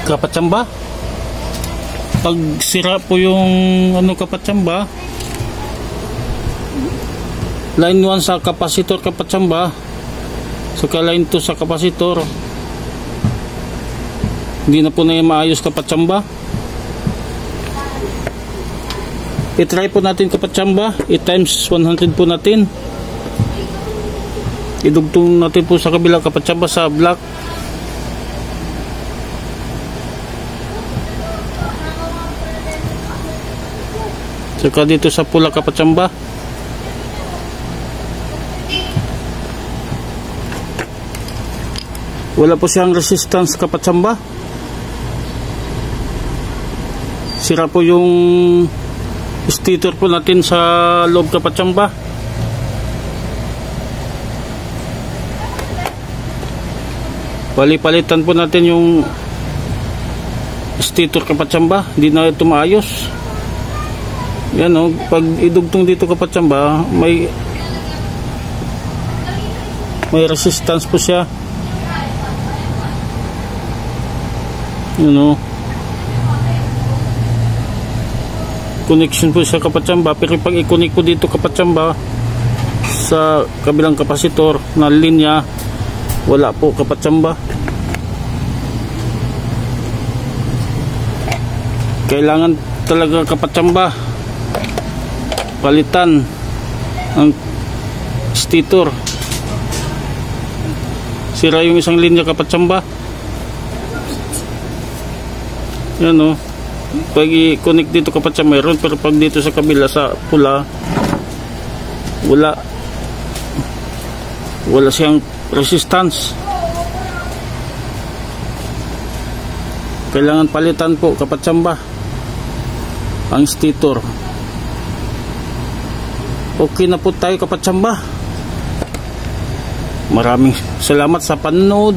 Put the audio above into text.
kapatsamba. Pag sira po yung kapatsamba, line 1 sa kapasitor kapatsamba, saka line 2 sa kapasitor, hindi na po na yung maayos kapatsamba. I-try po natin kapatsamba, i-times 100 po natin, idugtong natin po sa kabilang kapatsamba sa black. Saka dito sa pula kapatsamba. Wala po siyang resistance kapatsamba. Sira po yung stator po natin sa loob kapatsamba. Palitan po natin yung stator kapatsamba. Hindi na ito maayos. Yan o, pag idugtong dito kapatsamba, may resistance po siya. Connection po sa kapatsamba, pero pag i-connect po dito kapatsamba sa kabilang kapasitor na linya, wala po kapatsamba. Kailangan talaga kapatsamba palitan ang stator. Sira yung isang linya kapatsamba. Yan o, pag i-connect dito kapatsamba mayroon, pero pag dito sa kabila sa pula, wala siyang resistance. Kailangan palitan po kapatsamba ang stator. Okay na po tayo kapatsamba. Maraming salamat sa panonood.